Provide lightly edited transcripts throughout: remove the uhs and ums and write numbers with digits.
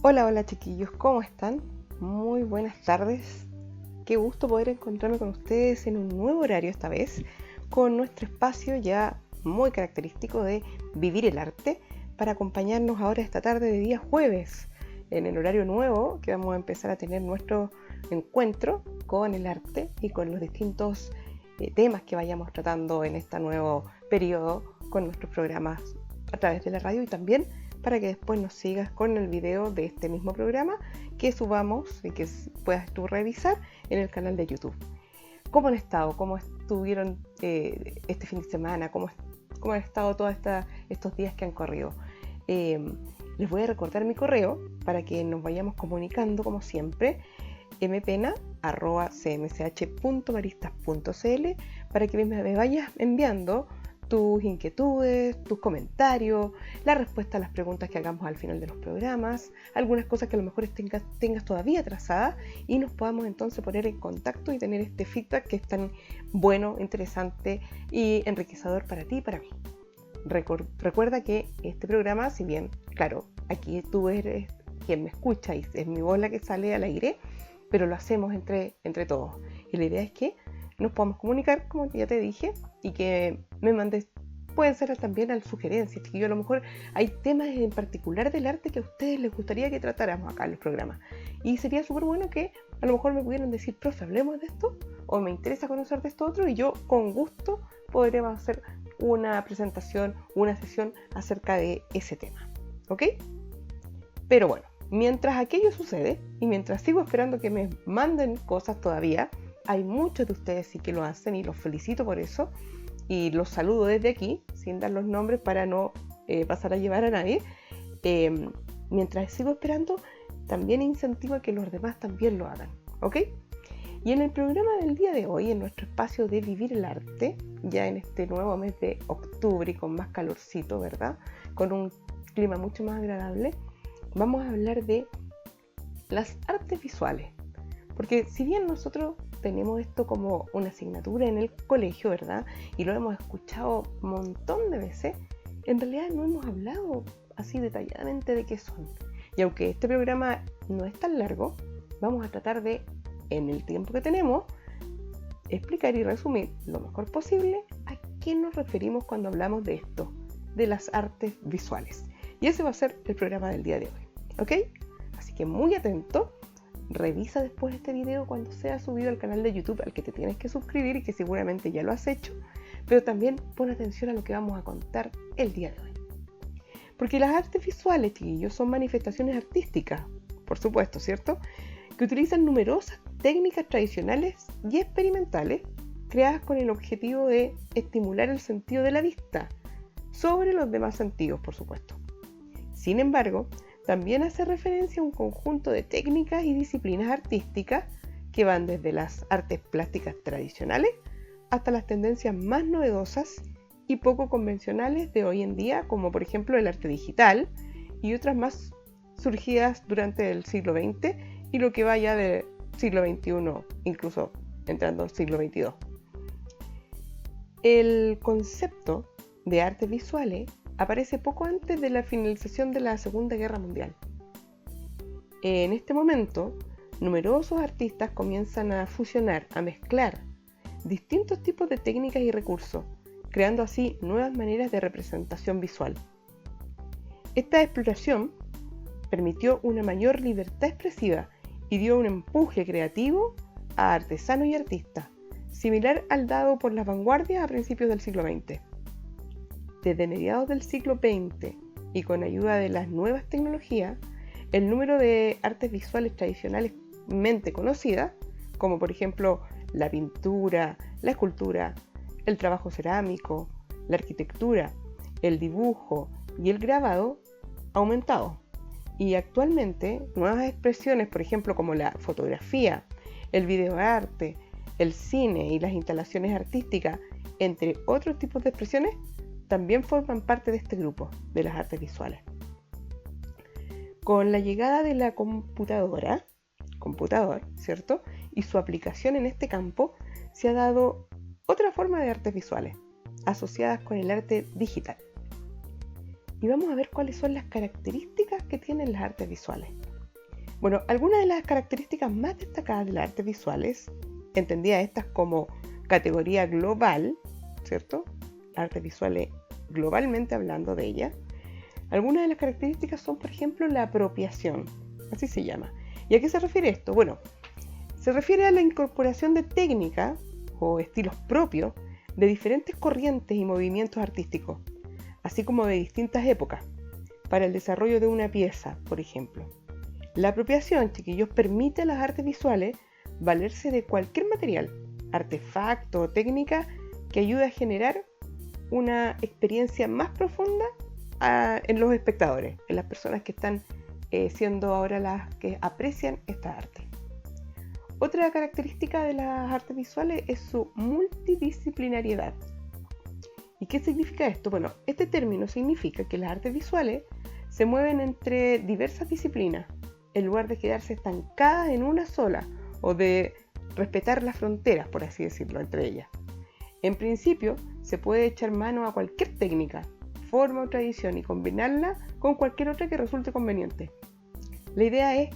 Hola, hola chiquillos, ¿cómo están? Muy buenas tardes. Qué gusto poder encontrarme con ustedes en un nuevo horario esta vez, con nuestro espacio ya muy característico de Vivir el Arte, para acompañarnos ahora esta tarde de día jueves, en el horario nuevo que vamos a empezar a tener nuestro encuentro con el arte y con los distintos temas que vayamos tratando en este nuevo periodo con nuestros programas a través de la radio y también para que después nos sigas con el video de este mismo programa que subamos y que puedas tú revisar en el canal de YouTube. ¿Cómo han estado? ¿Cómo estuvieron este fin de semana? ¿Cómo han estado todos estos días que han corrido? Les voy a recordar mi correo para que nos vayamos comunicando como siempre, mpena@cmch.maristas.cl, para que me vayas enviando tus inquietudes, tus comentarios, la respuesta a las preguntas que hagamos al final de los programas, algunas cosas que a lo mejor tengas todavía trazadas y nos podamos entonces poner en contacto y tener este feedback que es tan bueno, interesante y enriquecedor para ti y para mí. Recuerda que este programa, si bien, claro, aquí tú eres quien me escucha y es mi voz la que sale al aire, pero lo hacemos entre todos. Y la idea es que nos podamos comunicar, como ya te dije, y que me mandes, pueden ser también sugerencias, que yo a lo mejor hay temas en particular del arte que a ustedes les gustaría que tratáramos acá en los programas. Y sería súper bueno que a lo mejor me pudieran decir, profe, hablemos de esto, o me interesa conocer de esto otro, y yo con gusto podremos hacer una presentación, una sesión acerca de ese tema. ¿Ok? Pero bueno, mientras aquello sucede, y mientras sigo esperando que me manden cosas todavía, hay muchos de ustedes sí que lo hacen y los felicito por eso y los saludo desde aquí sin dar los nombres para no pasar a llevar a nadie. Mientras sigo esperando, también incentivo a que los demás también lo hagan, ¿ok? Y en el programa del día de hoy, en nuestro espacio de Vivir el Arte, ya en este nuevo mes de octubre y con más calorcito, ¿verdad? Con un clima mucho más agradable, vamos a hablar de las artes visuales. Porque si bien nosotros tenemos esto como una asignatura en el colegio, ¿verdad? Y lo hemos escuchado un montón de veces, en realidad no hemos hablado así detalladamente de qué son. Y aunque este programa no es tan largo, vamos a tratar de, en el tiempo que tenemos, explicar y resumir lo mejor posible a qué nos referimos cuando hablamos de esto, de las artes visuales. Y ese va a ser el programa del día de hoy, ¿ok? Así que muy atento. Revisa después este video cuando sea subido al canal de YouTube al que te tienes que suscribir y que seguramente ya lo has hecho, pero también pon atención a lo que vamos a contar el día de hoy. Porque las artes visuales, chiquillos, son manifestaciones artísticas, por supuesto, ¿cierto? Que utilizan numerosas técnicas tradicionales y experimentales creadas con el objetivo de estimular el sentido de la vista sobre los demás sentidos, por supuesto. Sin embargo, también hace referencia a un conjunto de técnicas y disciplinas artísticas que van desde las artes plásticas tradicionales hasta las tendencias más novedosas y poco convencionales de hoy en día, como por ejemplo el arte digital y otras más surgidas durante el siglo XX y lo que va ya del siglo XXI, incluso entrando al siglo XXII. El concepto de artes visuales aparece poco antes de la finalización de la Segunda Guerra Mundial. En este momento, numerosos artistas comienzan a fusionar, a mezclar distintos tipos de técnicas y recursos, creando así nuevas maneras de representación visual. Esta exploración permitió una mayor libertad expresiva y dio un empuje creativo a artesanos y artistas, similar al dado por las vanguardias a principios del siglo XX. Desde mediados del siglo XX y con ayuda de las nuevas tecnologías, el número de artes visuales tradicionalmente conocidas, como por ejemplo la pintura, la escultura, el trabajo cerámico, la arquitectura, el dibujo y el grabado, ha aumentado. Y actualmente nuevas expresiones, por ejemplo como la fotografía, el videoarte, el cine y las instalaciones artísticas, entre otros tipos de expresiones, también forman parte de este grupo de las artes visuales. Con la llegada de la computador, ¿cierto? Y su aplicación en este campo, se ha dado otra forma de artes visuales, asociadas con el arte digital. Y vamos a ver cuáles son las características que tienen las artes visuales. Bueno, algunas de las características más destacadas de las artes visuales, entendidas estas como categoría global, ¿cierto? Artes visuales globalmente hablando de ellas. Algunas de las características son, por ejemplo, la apropiación, así se llama. ¿Y a qué se refiere esto? Bueno, se refiere a la incorporación de técnicas o estilos propios de diferentes corrientes y movimientos artísticos, así como de distintas épocas, para el desarrollo de una pieza, por ejemplo. La apropiación, chiquillos, permite a las artes visuales valerse de cualquier material, artefacto o técnica que ayude a generar una experiencia más profunda en los espectadores, en las personas que están siendo ahora las que aprecian esta arte. Otra característica de las artes visuales es su multidisciplinariedad. ¿Y qué significa esto? Bueno, este término significa que las artes visuales se mueven entre diversas disciplinas, en lugar de quedarse estancadas en una sola o de respetar las fronteras, por así decirlo, entre ellas. En principio, se puede echar mano a cualquier técnica, forma o tradición y combinarla con cualquier otra que resulte conveniente. La idea es,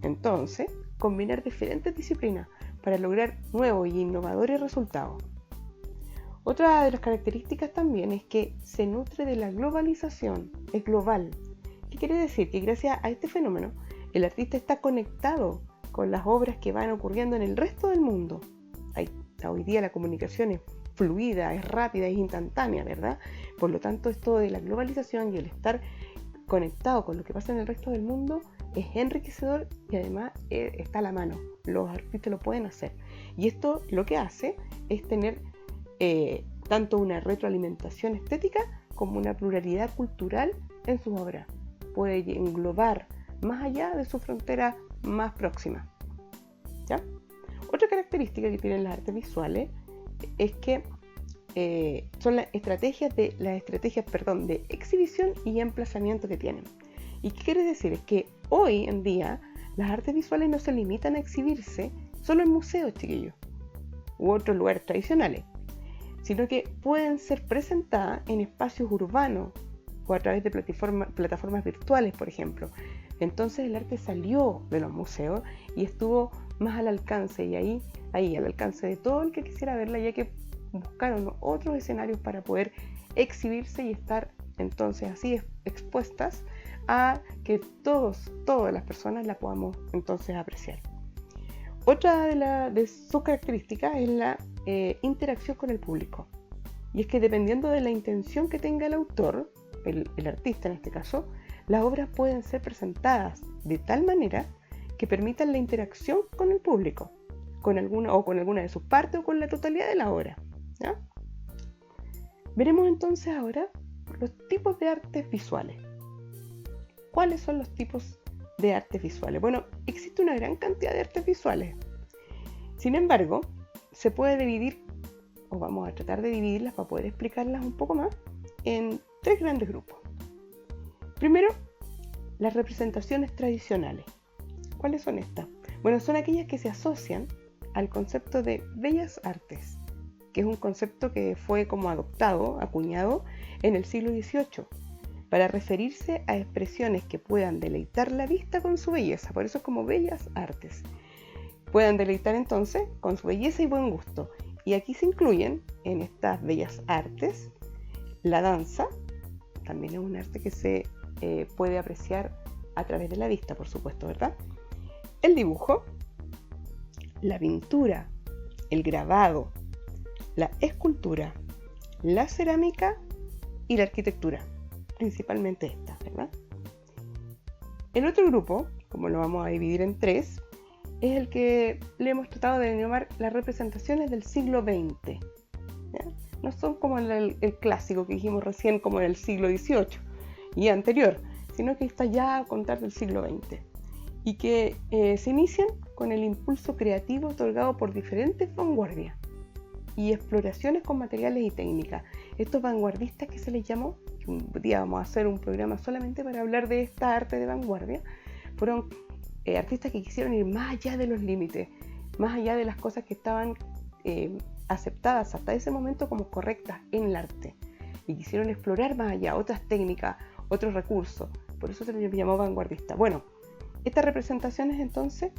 entonces, combinar diferentes disciplinas para lograr nuevos y innovadores resultados. Otra de las características también es que se nutre de la globalización, es global. ¿Qué quiere decir? Que gracias a este fenómeno, el artista está conectado con las obras que van ocurriendo en el resto del mundo. Hoy día la comunicación es fluida, es rápida, es instantánea, ¿verdad? Por lo tanto, esto de la globalización y el estar conectado con lo que pasa en el resto del mundo es enriquecedor y además está a la mano. Los artistas lo pueden hacer. Y esto lo que hace es tener tanto una retroalimentación estética como una pluralidad cultural en sus obras. Puede englobar más allá de su frontera más próxima. ¿Ya? Otra característica que tienen las artes visuales es que son las estrategias de exhibición y emplazamiento que tienen. ¿Y qué quiere decir? Es que hoy en día las artes visuales no se limitan a exhibirse solo en museos, chiquillos, u otros lugares tradicionales, sino que pueden ser presentadas en espacios urbanos o a través de plataformas virtuales, por ejemplo. Entonces el arte salió de los museos y estuvo más al alcance, y ahí al alcance de todo el que quisiera verla, ya que buscaron otros escenarios para poder exhibirse y estar entonces así expuestas a que todas las personas la podamos entonces apreciar. Otra de sus características es la interacción con el público. Y es que dependiendo de la intención que tenga el autor, el artista en este caso, las obras pueden ser presentadas de tal manera que permitan la interacción con el público, con alguna de sus partes o con la totalidad de la obra, ¿ya? Veremos entonces ahora los tipos de artes visuales. ¿Cuáles son los tipos de artes visuales? Bueno, existe una gran cantidad de artes visuales. Sin embargo, se puede dividir, o vamos a tratar de dividirlas para poder explicarlas un poco más, en tres grandes grupos. Primero, las representaciones tradicionales. ¿Cuáles son estas? Bueno, son aquellas que se asocian al concepto de bellas artes, que es un concepto que fue como acuñado en el siglo XVIII, para referirse a expresiones que puedan deleitar la vista con su belleza. Por eso es como bellas artes. Puedan deleitar entonces con su belleza y buen gusto. Y aquí se incluyen en estas bellas artes la danza, también es un arte que se puede apreciar a través de la vista, por supuesto, ¿verdad? El dibujo, la pintura, el grabado, la escultura, la cerámica y la arquitectura, principalmente esta, ¿verdad? El otro grupo, como lo vamos a dividir en tres, es el que le hemos tratado de denominar las representaciones del siglo XX. ¿Ya? No son como el clásico que dijimos recién, como en el siglo XVIII y anterior, sino que está ya a contar del siglo XX y que se inician con el impulso creativo otorgado por diferentes vanguardias y exploraciones con materiales y técnicas. Estos vanguardistas que se les llamó, un día vamos a hacer un programa solamente para hablar de esta arte de vanguardia, fueron artistas que quisieron ir más allá de los límites, más allá de las cosas que estaban aceptadas hasta ese momento como correctas en el arte, y quisieron explorar más allá otras técnicas, otros recursos. Por eso se les llamó vanguardista. Bueno, Estas representaciones entonces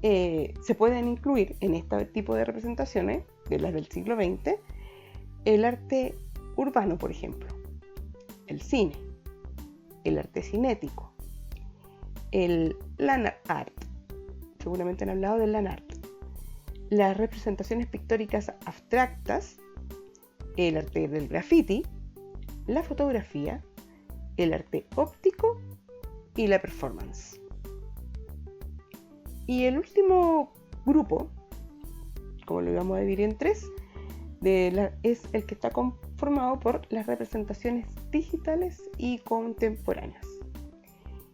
se pueden incluir en este tipo de representaciones, de las del siglo XX, el arte urbano, por ejemplo, el cine, el arte cinético, el land art, seguramente han hablado del land art, las representaciones pictóricas abstractas, el arte del graffiti, la fotografía, el arte óptico y la performance. Y el último grupo, como lo íbamos a dividir en tres, es el que está conformado por las representaciones digitales y contemporáneas.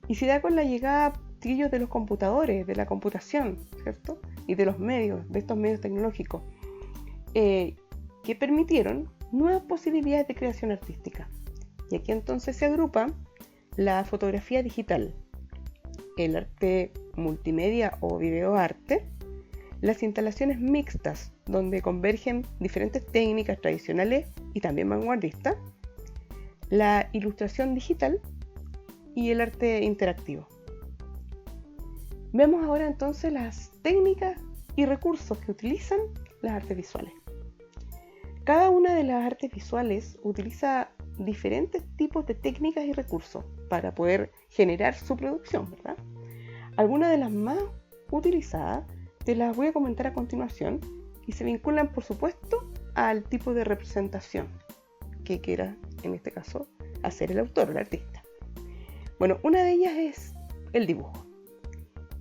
Y se da con la llegada de los computadores, de la computación, ¿cierto? Y de los medios, de estos medios tecnológicos, que permitieron nuevas posibilidades de creación artística. Y aquí entonces se agrupa la fotografía digital, el arte multimedia o videoarte, las instalaciones mixtas, donde convergen diferentes técnicas tradicionales y también vanguardistas, la ilustración digital y el arte interactivo. Vemos ahora entonces las técnicas y recursos que utilizan las artes visuales. Cada una de las artes visuales utiliza diferentes tipos de técnicas y recursos para poder generar su producción, ¿verdad? Algunas de las más utilizadas te las voy a comentar a continuación y se vinculan, por supuesto, al tipo de representación que quiera, en este caso, hacer el autor o el artista. Bueno, una de ellas es el dibujo.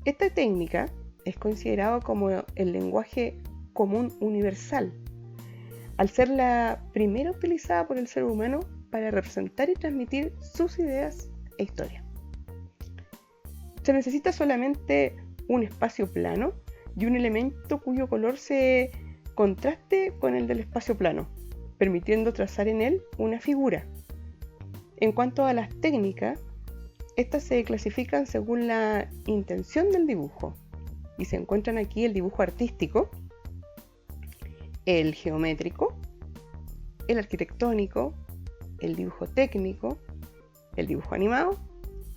Esta técnica es considerada como el lenguaje común universal, al ser la primera utilizada por el ser humano para representar y transmitir sus ideas e historias. Se necesita solamente un espacio plano y un elemento cuyo color se contraste con el del espacio plano, permitiendo trazar en él una figura. En cuanto a las técnicas, estas se clasifican según la intención del dibujo y se encuentran aquí el dibujo artístico, el geométrico, el arquitectónico, el dibujo técnico, el dibujo animado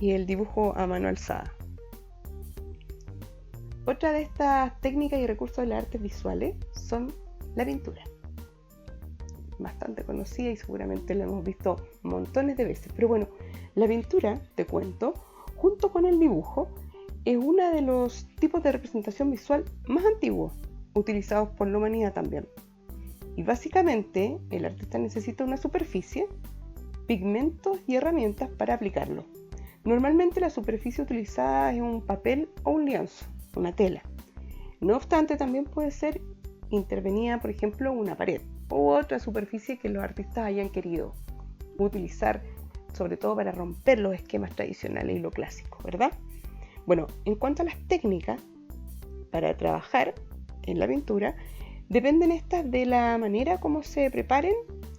y el dibujo a mano alzada. Otra de estas técnicas y recursos de las artes visuales son la pintura. Bastante conocida y seguramente la hemos visto montones de veces. Pero bueno, la pintura, te cuento, junto con el dibujo, es uno de los tipos de representación visual más antiguos, utilizados por la humanidad también. Y básicamente, el artista necesita una superficie, pigmentos y herramientas para aplicarlo. Normalmente la superficie utilizada es un papel o un lienzo, una tela. No obstante, también puede ser intervenida, por ejemplo, una pared u otra superficie que los artistas hayan querido utilizar, sobre todo para romper los esquemas tradicionales y lo clásico, ¿verdad? Bueno, en cuanto a las técnicas para trabajar en la pintura, dependen estas de la manera como se preparen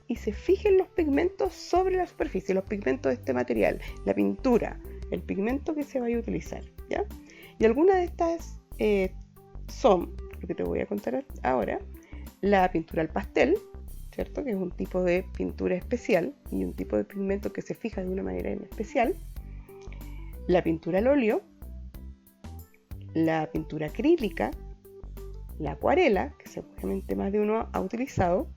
y se fijen los pigmentos sobre la superficie, los pigmentos de este material, la pintura, el pigmento que se vaya a utilizar, ¿ya? Y algunas de estas son, lo que te voy a contar ahora, la pintura al pastel, ¿cierto? Que es un tipo de pintura especial y un tipo de pigmento que se fija de una manera en especial, la pintura al óleo, la pintura acrílica, la acuarela, que seguramente más de uno ha utilizado,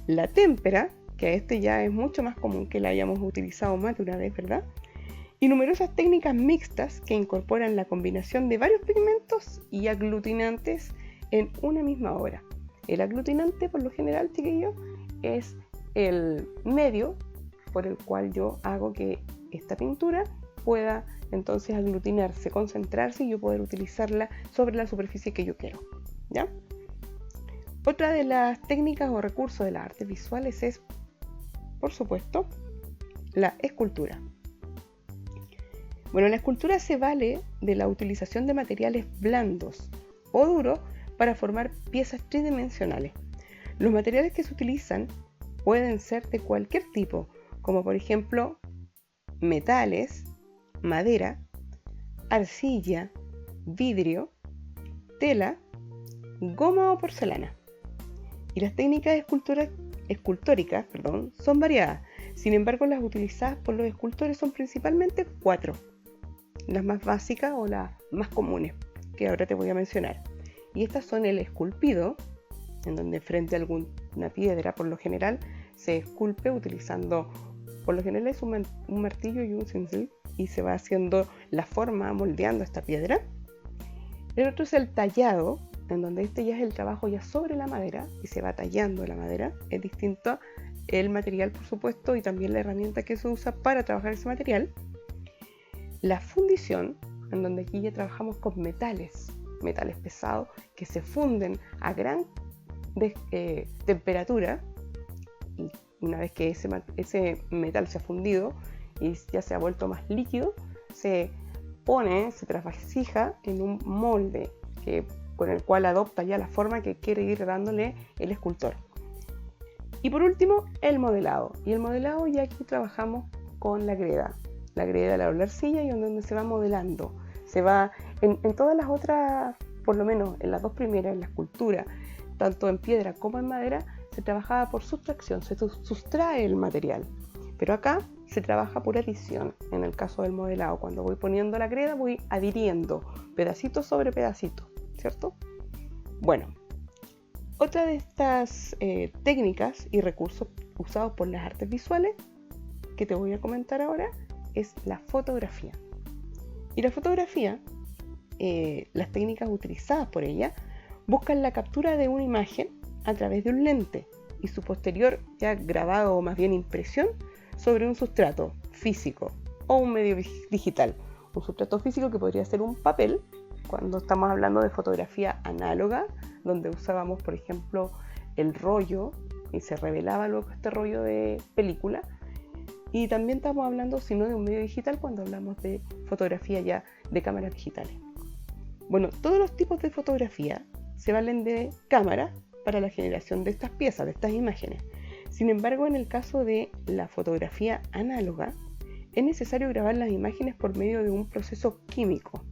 la témpera, que a este ya es mucho más común que la hayamos utilizado más de una vez, ¿verdad? Y numerosas técnicas mixtas que incorporan la combinación de varios pigmentos y aglutinantes en una misma obra. El aglutinante, por lo general, chiquillos, es el medio por el cual yo hago que esta pintura pueda entonces aglutinarse, concentrarse y yo poder utilizarla sobre la superficie que yo quiero, ¿ya? Otra de las técnicas o recursos de las artes visuales es, por supuesto, la escultura. Bueno, la escultura se vale de la utilización de materiales blandos o duros para formar piezas tridimensionales. Los materiales que se utilizan pueden ser de cualquier tipo, como por ejemplo metales, madera, arcilla, vidrio, tela, goma o porcelana. Y las técnicas escultóricas son variadas. Sin embargo, las utilizadas por los escultores son principalmente 4. las más básicas o las más comunes, que ahora te voy a mencionar. Y estas son el esculpido, en donde frente a alguna piedra, por lo general, se esculpe utilizando, por lo general es un martillo y un cincel, y se va haciendo la forma, moldeando esta piedra. El otro es el tallado, en donde este ya es el trabajo ya sobre la madera, y se va tallando la madera. Es distinto el material, por supuesto, y también la herramienta que se usa para trabajar ese material. La fundición, en donde aquí ya trabajamos con metales pesados que se funden a gran temperatura, y una vez que ese metal se ha fundido y ya se ha vuelto más líquido, se trasvasija en un molde con el cual adopta ya la forma que quiere ir dándole el escultor. Y por último, el modelado. Y el modelado, ya aquí trabajamos con la greda de la arcilla, y donde se va modelando. Se va en todas las otras, por lo menos en las dos primeras, en la escultura, tanto en piedra como en madera, se trabajaba por sustracción, se sustrae el material. Pero acá se trabaja por adición. En el caso del modelado, cuando voy poniendo la greda, voy adhiriendo pedacito sobre pedacito, ¿cierto? Bueno, otra de estas técnicas y recursos usados por las artes visuales que te voy a comentar ahora es la fotografía. Y la fotografía, las técnicas utilizadas por ella, buscan la captura de una imagen a través de un lente y su posterior ya grabado, o más bien impresión, sobre un sustrato físico o un medio digital. Un sustrato físico que podría ser un papel, cuando estamos hablando de fotografía análoga, donde usábamos, por ejemplo, el rollo y se revelaba luego este rollo de película. Y también estamos hablando, si no de un medio digital, cuando hablamos de fotografía ya de cámaras digitales. Bueno, todos los tipos de fotografía se valen de cámara para la generación de estas piezas, de estas imágenes. Sin embargo, en el caso de la fotografía análoga, es necesario grabar las imágenes por medio de un proceso químico.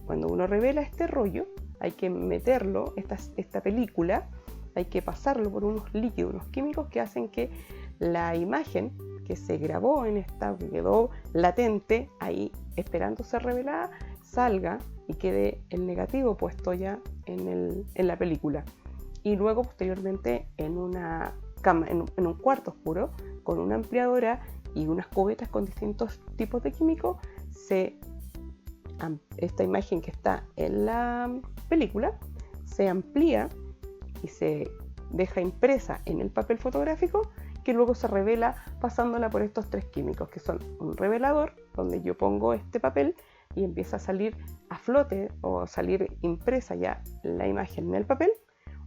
Cuando uno revela este rollo, hay que meterlo, esta película, hay que pasarlo por unos líquidos, unos químicos que hacen que la imagen que se grabó que quedó latente ahí esperando ser revelada, salga y quede el negativo puesto ya en la película. Y luego posteriormente en un cuarto oscuro con una ampliadora y unas cubetas con distintos tipos de químicos, esta imagen que está en la película se amplía y se deja impresa en el papel fotográfico, que luego se revela pasándola por estos tres químicos, que son un revelador, donde yo pongo este papel y empieza a salir a flote o salir impresa ya la imagen en el papel,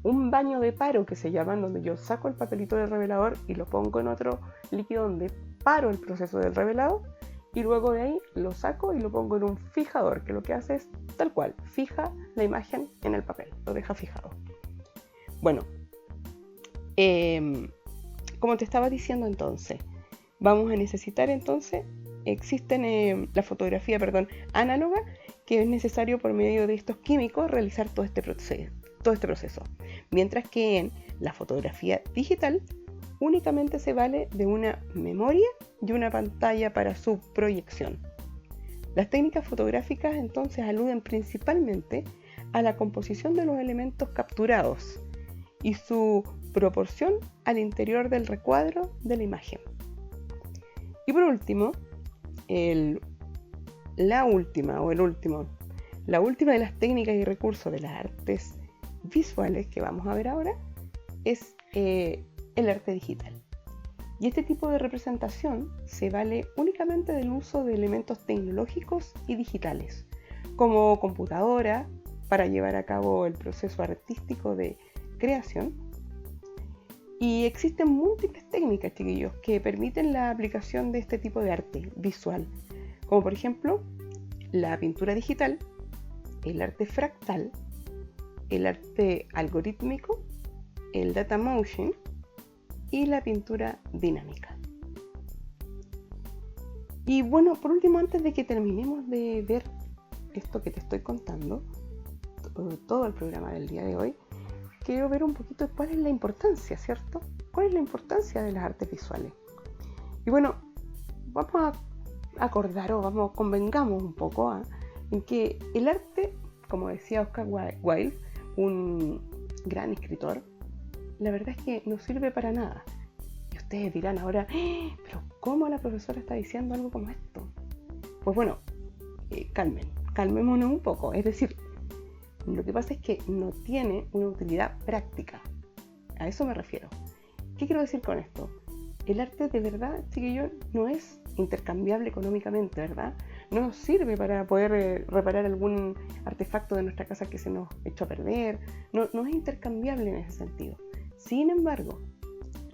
un baño de paro que se llama, donde yo saco el papelito del revelador y lo pongo en otro líquido donde paro el proceso del revelado, y luego de ahí lo saco y lo pongo en un fijador, que lo que hace es tal cual, fija la imagen en el papel, lo deja fijado. Bueno, como te estaba diciendo entonces, vamos a necesitar entonces, la fotografía análoga, que es necesario por medio de estos químicos realizar todo este proceso. Mientras que en la fotografía digital únicamente se vale de una memoria y una pantalla para su proyección. Las técnicas fotográficas entonces aluden principalmente a la composición de los elementos capturados y su proporción al interior del recuadro de la imagen. Y por último, la última de las técnicas y recursos de las artes visuales que vamos a ver ahora es el arte digital. Y este tipo de representación se vale únicamente del uso de elementos tecnológicos y digitales, como computadora, para llevar a cabo el proceso artístico de creación. Y existen múltiples técnicas, chiquillos, que permiten la aplicación de este tipo de arte visual, como por ejemplo la pintura digital, el arte fractal, el arte algorítmico, el data motion y la pintura dinámica. Y bueno, por último, antes de que terminemos de ver esto que te estoy contando, todo el programa del día de hoy, quiero ver un poquito cuál es la importancia, ¿cierto? ¿Cuál es la importancia de las artes visuales? Y bueno, vamos a acordar o convengamos un poco en que el arte, como decía Oscar Wilde, un gran escritor, la verdad es que no sirve para nada. Y ustedes dirán ahora, pero ¿cómo la profesora está diciendo algo como esto? Pues bueno, calmémonos un poco. Es decir, lo que pasa es que no tiene una utilidad práctica. A eso me refiero. ¿Qué quiero decir con esto? El arte de verdad, chiquillos, no es intercambiable económicamente, ¿verdad? No nos sirve para poder reparar algún artefacto de nuestra casa que se nos echó a perder. No es intercambiable en ese sentido. Sin embargo,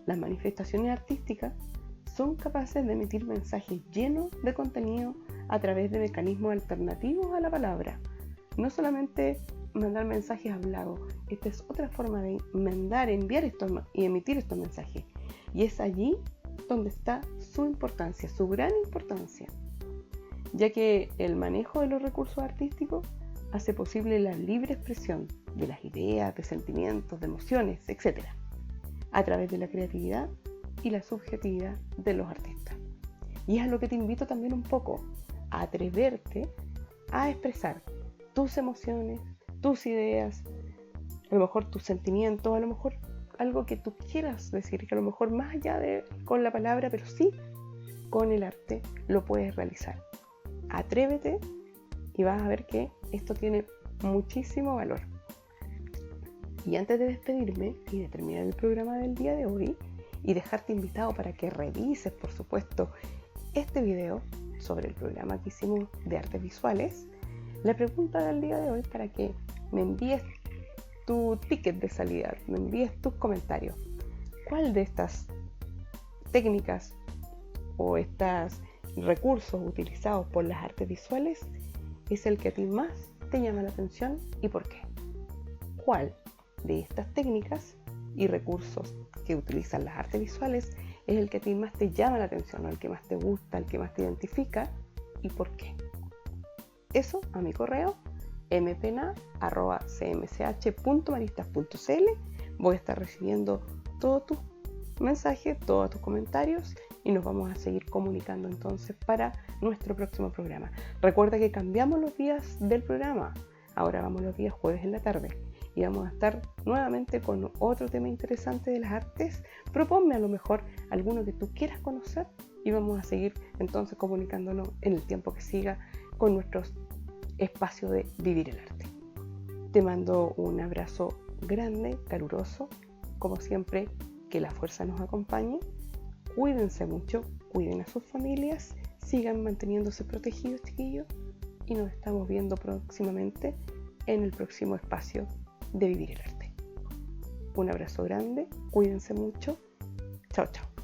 las manifestaciones artísticas son capaces de emitir mensajes llenos de contenido a través de mecanismos alternativos a la palabra. No solamente mandar mensajes hablados, esta es otra forma de enviar y emitir estos mensajes. Y es allí donde está su importancia, su gran importancia, ya que el manejo de los recursos artísticos hace posible la libre expresión de las ideas, de sentimientos, de emociones, etc., a través de la creatividad y la subjetividad de los artistas. Y es a lo que te invito también un poco, a atreverte a expresar tus emociones, tus ideas, a lo mejor tus sentimientos, a lo mejor algo que tú quieras decir, que a lo mejor más allá de con la palabra, pero sí con el arte lo puedes realizar. Atrévete y vas a ver que esto tiene muchísimo valor. Y antes de despedirme y de terminar el programa del día de hoy y dejarte invitado para que revises, por supuesto, este video sobre el programa que hicimos de artes visuales, la pregunta del día de hoy para que me envíes tu ticket de salida, me envíes tus comentarios. ¿Cuál de estas técnicas o estos recursos utilizados por las artes visuales es el que a ti más te llama la atención y por qué? ¿Cuál de estas técnicas y recursos que utilizan las artes visuales es el que a ti más te llama la atención, o el que más te gusta, el que más te identifica y por qué? Eso a mi correo mpena@cmch.maristas.cl. Voy a estar recibiendo todos tus mensajes, todos tus comentarios y nos vamos a seguir comunicando entonces para nuestro próximo programa. Recuerda que cambiamos los días del programa. Ahora vamos los días jueves en la tarde y vamos a estar nuevamente con otro tema interesante de las artes. Proponme a lo mejor alguno que tú quieras conocer y vamos a seguir entonces comunicándonos en el tiempo que siga con nuestros espacios de vivir el arte. Te mando un abrazo grande, caluroso, como siempre, que la fuerza nos acompañe. Cuídense mucho, cuiden a sus familias, sigan manteniéndose protegidos, chiquillos, y nos estamos viendo próximamente en el próximo espacio de Vivir el Arte. Un abrazo grande, cuídense mucho, chao chao.